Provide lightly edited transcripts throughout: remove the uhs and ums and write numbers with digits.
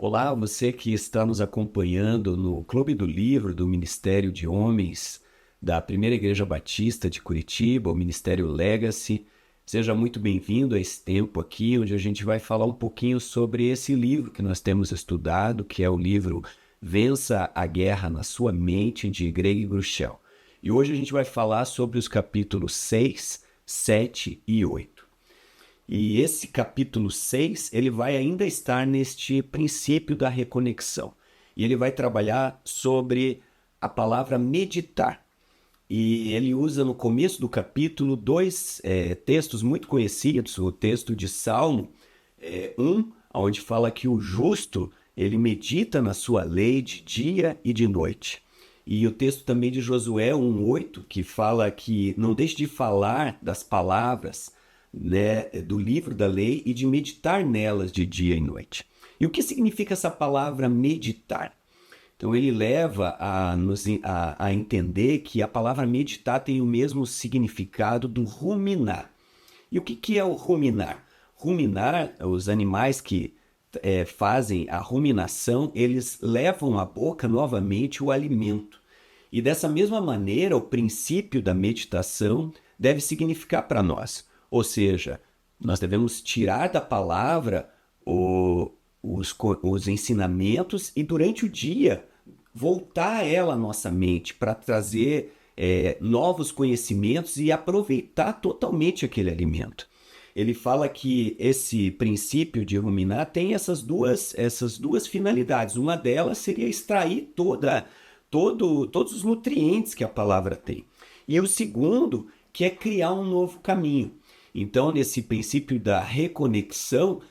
Olá, você que está nos acompanhando no Clube do Livro do Ministério de Homens da Primeira Igreja Batista de Curitiba, o Ministério Legacy. Seja muito bem-vindo a esse tempo aqui, onde a gente vai falar um pouquinho sobre esse livro que nós temos estudado, que é o livro Vença a Guerra na Sua Mente, de Greg Gruchel. E hoje a gente vai falar sobre os capítulos 6, 7 e 8. E esse capítulo 6, ele vai ainda estar neste princípio da reconexão. E ele vai trabalhar sobre a palavra meditar. E ele usa no começo do capítulo dois textos muito conhecidos. O texto de Salmo 1, onde fala que o justo, ele medita na sua lei de dia e de noite. E o texto também de Josué 1:8, que fala que não deixe de falar das palavras, né, do livro da lei e de meditar nelas de dia e noite. E o que significa essa palavra meditar? Então ele leva a entender que a palavra meditar tem o mesmo significado do ruminar. E o que é o ruminar? Ruminar, os animais que fazem a ruminação, eles levam à boca novamente o alimento. E dessa mesma maneira, o princípio da meditação deve significar para nós. Ou seja, nós devemos tirar da palavra os ensinamentos e durante o dia voltar a ela à nossa mente para trazer novos conhecimentos e aproveitar totalmente aquele alimento. Ele fala que esse princípio de ruminar tem essas duas finalidades. Uma delas seria extrair todos os nutrientes que a palavra tem. E o segundo, que é criar um novo caminho. Então, nesse princípio da reconexão,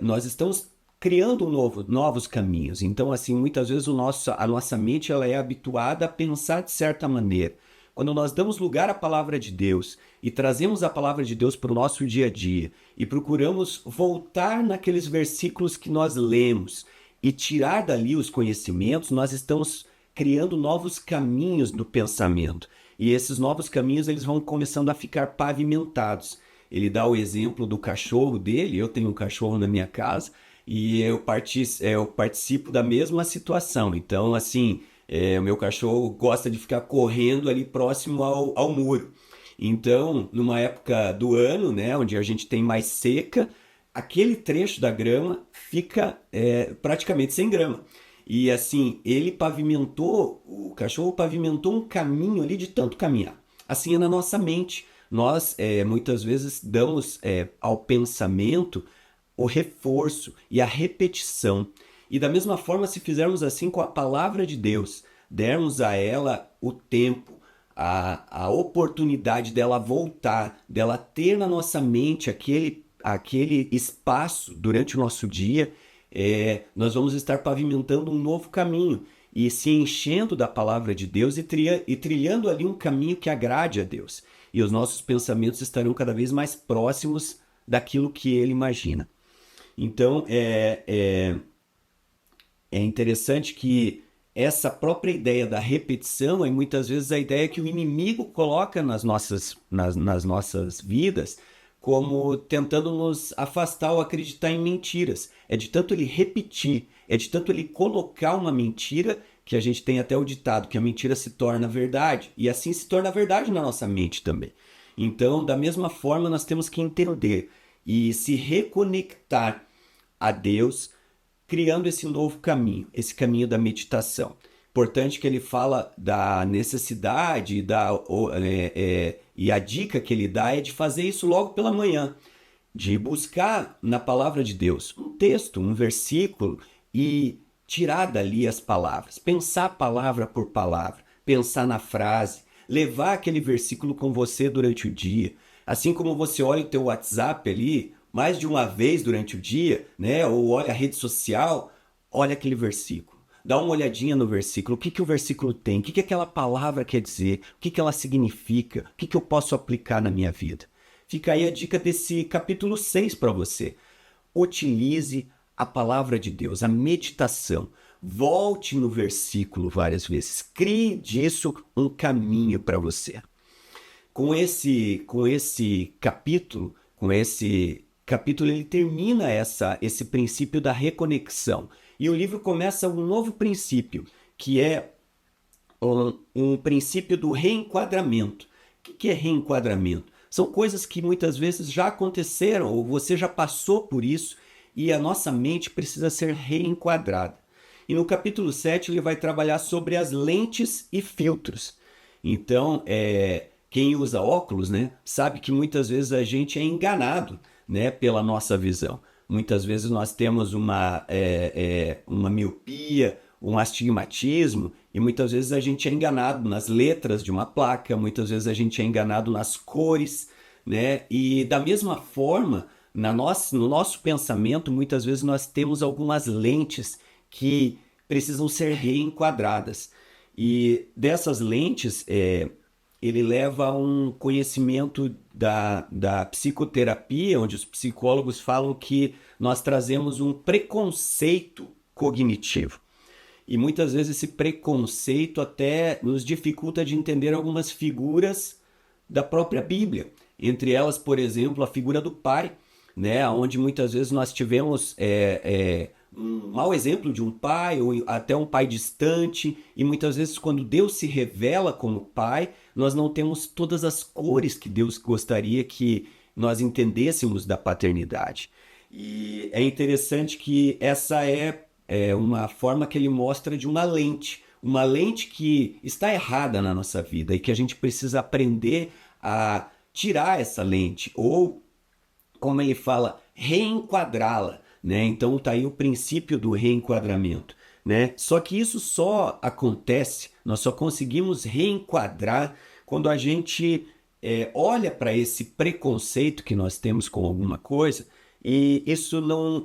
nós estamos criando novos caminhos. Então, assim, muitas vezes a nossa mente ela é habituada a pensar de certa maneira. Quando nós damos lugar à palavra de Deus e trazemos a palavra de Deus para o nosso dia a dia e procuramos voltar naqueles versículos que nós lemos e tirar dali os conhecimentos, nós estamos criando novos caminhos do pensamento. E esses novos caminhos eles vão começando a ficar pavimentados. Ele dá o exemplo do cachorro dele. Eu tenho um cachorro na minha casa e eu participo da mesma situação. Então, assim, o meu cachorro gosta de ficar correndo ali próximo ao muro. Então, numa época do ano, né, onde a gente tem mais seca, aquele trecho da grama fica praticamente sem grama. E assim, o cachorro pavimentou um caminho ali de tanto caminhar. Assim é na nossa mente. Nós muitas vezes damos ao pensamento o reforço e a repetição. E da mesma forma, se fizermos assim com a palavra de Deus, dermos a ela o tempo, a oportunidade dela voltar, dela ter na nossa mente aquele espaço durante o nosso dia, nós vamos estar pavimentando um novo caminho e se enchendo da palavra de Deus e trilhando ali um caminho que agrade a Deus. E os nossos pensamentos estarão cada vez mais próximos daquilo que Ele imagina. Então, é interessante que essa própria ideia da repetição é muitas vezes a ideia que o inimigo coloca nas nossas vidas, como tentando nos afastar ou acreditar em mentiras. É de tanto ele repetir, é de tanto ele colocar uma mentira, que a gente tem até o ditado, que a mentira se torna verdade, e assim se torna verdade na nossa mente também. Então, da mesma forma, nós temos que entender e se reconectar a Deus, criando esse novo caminho, esse caminho da meditação. Importante que ele fala da necessidade e a dica que ele dá é de fazer isso logo pela manhã, de buscar na palavra de Deus um texto, um versículo e tirar dali as palavras, pensar palavra por palavra, pensar na frase, levar aquele versículo com você durante o dia. Assim como você olha o teu WhatsApp ali mais de uma vez durante o dia, né? Ou olha a rede social, olha aquele versículo. Dá uma olhadinha no versículo, o que o versículo tem, o que aquela palavra quer dizer, o que ela significa, o que eu posso aplicar na minha vida. Fica aí a dica desse capítulo 6 para você. Utilize a palavra de Deus, a meditação. Volte no versículo várias vezes. Crie disso um caminho para você. Com esse capítulo ele termina esse princípio da reconexão. E o livro começa um novo princípio, que é um princípio do reenquadramento. O que é reenquadramento? São coisas que muitas vezes já aconteceram ou você já passou por isso e a nossa mente precisa ser reenquadrada. E no capítulo 7 ele vai trabalhar sobre as lentes e filtros. Então, quem usa óculos, né, sabe que muitas vezes a gente é enganado, né, pela nossa visão. Muitas vezes nós temos uma miopia, um astigmatismo, e muitas vezes a gente é enganado nas letras de uma placa, muitas vezes a gente é enganado nas cores, né? E da mesma forma, no nosso pensamento, muitas vezes nós temos algumas lentes que precisam ser reenquadradas. E dessas lentes, ele leva a um conhecimento da psicoterapia, onde os psicólogos falam que nós trazemos um preconceito cognitivo. E muitas vezes esse preconceito até nos dificulta de entender algumas figuras da própria Bíblia. Entre elas, por exemplo, a figura do pai, né? Onde muitas vezes nós tivemos um mau exemplo de um pai, ou até um pai distante, e muitas vezes quando Deus se revela como pai, nós não temos todas as cores que Deus gostaria que nós entendêssemos da paternidade. E é interessante que essa é uma forma que ele mostra de uma lente que está errada na nossa vida e que a gente precisa aprender a tirar essa lente, ou, como ele fala, reenquadrá-la, né? Então tá aí o princípio do reenquadramento, né? Só que isso só acontece, nós só conseguimos reenquadrar quando a gente olha para esse preconceito que nós temos com alguma coisa e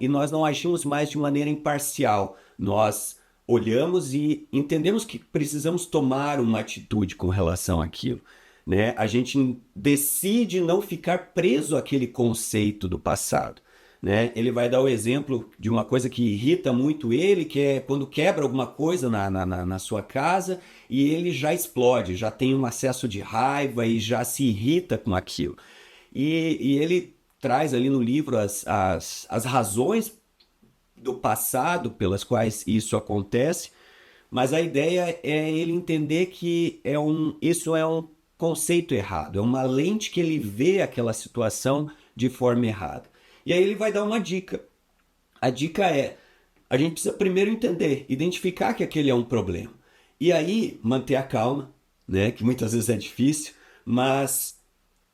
nós não agimos mais de maneira imparcial. Nós olhamos e entendemos que precisamos tomar uma atitude com relação àquilo, né? A gente decide não ficar preso àquele conceito do passado, né? Ele vai dar o exemplo de uma coisa que irrita muito ele, que é quando quebra alguma coisa na sua casa e ele já explode, já tem um acesso de raiva e já se irrita com aquilo. E ele traz ali no livro as razões do passado pelas quais isso acontece, mas a ideia é ele entender que isso é um conceito errado, é uma lente que ele vê aquela situação de forma errada. E aí ele vai dar uma dica. A dica é, a gente precisa primeiro entender, identificar que aquele é um problema. E aí manter a calma, né, que muitas vezes é difícil, mas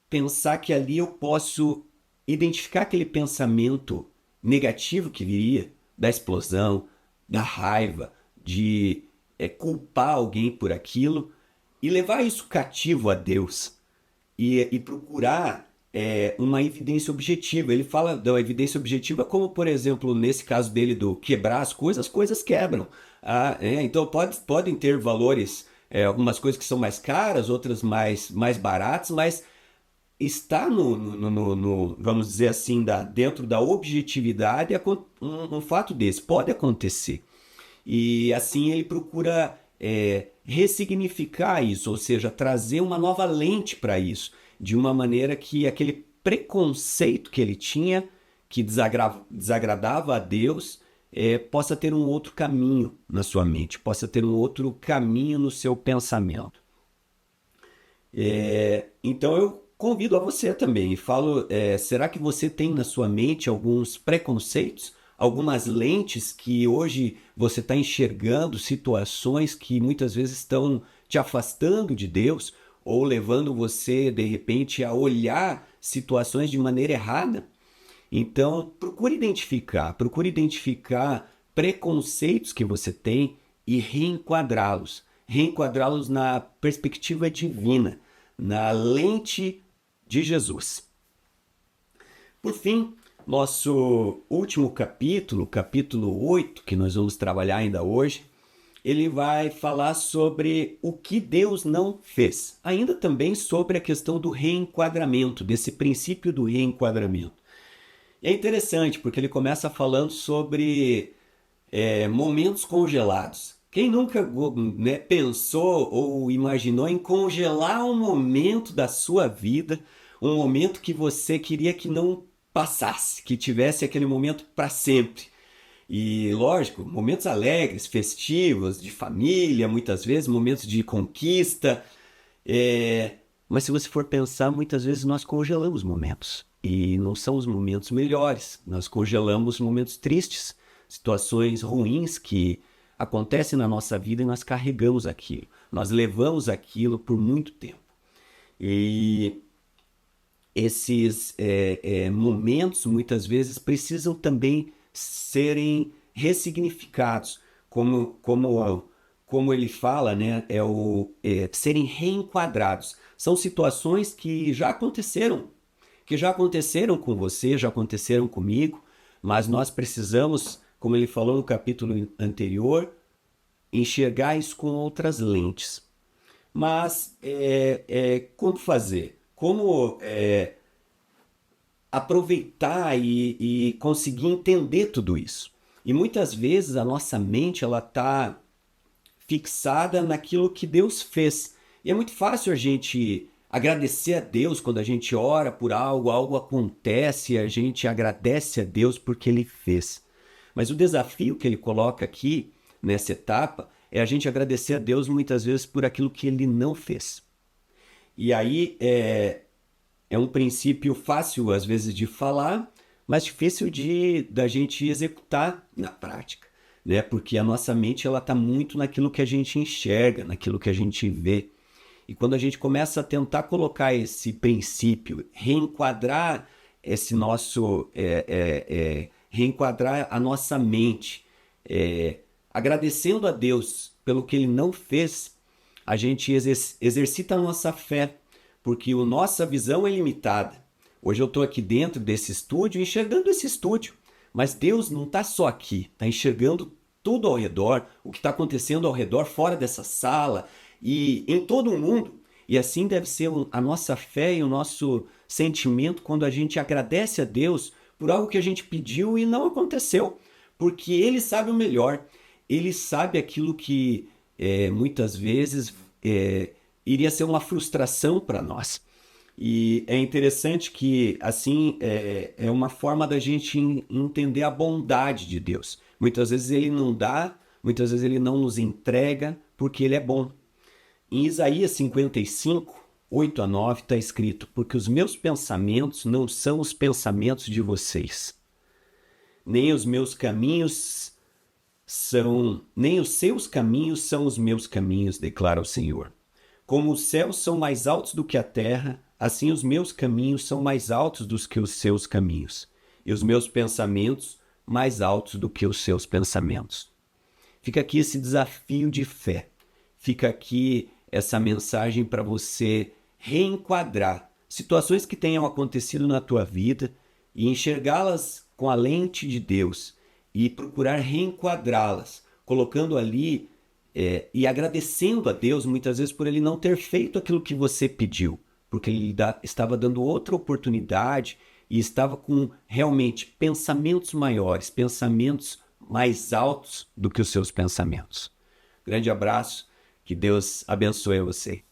pensar que ali eu posso identificar aquele pensamento negativo que viria da explosão, da raiva, de culpar alguém por aquilo e levar isso cativo a Deus e procurar uma evidência objetiva. Ele fala da evidência objetiva como, por exemplo, nesse caso dele do quebrar as coisas quebram. Então podem ter valores, algumas coisas que são mais caras, outras mais baratas, mas está vamos dizer assim, dentro da objetividade, um fato desse pode acontecer. E assim ele procura ressignificar isso, ou seja, trazer uma nova lente para isso, de uma maneira que aquele preconceito que ele tinha, que desagradava a Deus, possa ter um outro caminho na sua mente, possa ter um outro caminho no seu pensamento. Então eu convido a você também e falo, será que você tem na sua mente alguns preconceitos, algumas lentes que hoje você está enxergando situações que muitas vezes estão te afastando de Deus ou levando você, de repente, a olhar situações de maneira errada? Então, procure identificar preconceitos que você tem e reenquadrá-los na perspectiva divina, na lente de Jesus. Por fim, nosso último capítulo, capítulo 8, que nós vamos trabalhar ainda hoje, ele vai falar sobre o que Deus não fez. Ainda também sobre a questão do reenquadramento, desse princípio do reenquadramento. É interessante porque ele começa falando sobre momentos congelados. Quem nunca pensou ou imaginou em congelar um momento da sua vida, um momento que você queria que não passasse, que tivesse aquele momento para sempre? E, lógico, momentos alegres, festivos, de família, muitas vezes, momentos de conquista. Mas se você for pensar, muitas vezes nós congelamos momentos. E não são os momentos melhores. Nós congelamos momentos tristes, situações ruins que acontecem na nossa vida e nós carregamos aquilo. Nós levamos aquilo por muito tempo. E esses momentos, muitas vezes, precisam também serem ressignificados, como ele fala, né? Serem reenquadrados. São situações que já aconteceram com você, já aconteceram comigo, mas nós precisamos, como ele falou no capítulo anterior, enxergar isso com outras lentes. Mas como fazer? Como aproveitar e conseguir entender tudo isso? E muitas vezes a nossa mente ela está fixada naquilo que Deus fez. E é muito fácil a gente agradecer a Deus quando a gente ora por algo, algo acontece, a gente agradece a Deus porque Ele fez. Mas o desafio que ele coloca aqui, nessa etapa, é a gente agradecer a Deus muitas vezes por aquilo que Ele não fez. E aí é um princípio fácil às vezes de falar, mas difícil da gente executar na prática, né? Porque a nossa mente ela está muito naquilo que a gente enxerga, naquilo que a gente vê. E quando a gente começa a tentar colocar esse princípio, reenquadrar esse nosso, reenquadrar a nossa mente, agradecendo a Deus pelo que Ele não fez, a gente exercita a nossa fé, porque a nossa visão é limitada. Hoje eu estou aqui dentro desse estúdio, enxergando esse estúdio, mas Deus não está só aqui, está enxergando tudo ao redor, o que está acontecendo ao redor, fora dessa sala e em todo o mundo. E assim deve ser a nossa fé e o nosso sentimento quando a gente agradece a Deus por algo que a gente pediu e não aconteceu, porque Ele sabe o melhor. Ele sabe aquilo que muitas vezes iria ser uma frustração para nós. E é interessante que, assim, é uma forma da gente entender a bondade de Deus. Muitas vezes Ele não dá, muitas vezes Ele não nos entrega, porque Ele é bom. Em Isaías 55, 8 a 9, está escrito: porque os meus pensamentos não são os pensamentos de vocês, nem os meus caminhos nem os seus caminhos são os meus caminhos, declara o Senhor. Como os céus são mais altos do que a terra, assim os meus caminhos são mais altos do que os seus caminhos, e os meus pensamentos mais altos do que os seus pensamentos. Fica aqui esse desafio de fé. Fica aqui essa mensagem para você reenquadrar situações que tenham acontecido na tua vida e enxergá-las com a lente de Deus e procurar reenquadrá-las, colocando ali e agradecendo a Deus muitas vezes por Ele não ter feito aquilo que você pediu, porque Ele estava dando outra oportunidade e estava com realmente pensamentos maiores, pensamentos mais altos do que os seus pensamentos. Grande abraço, que Deus abençoe você.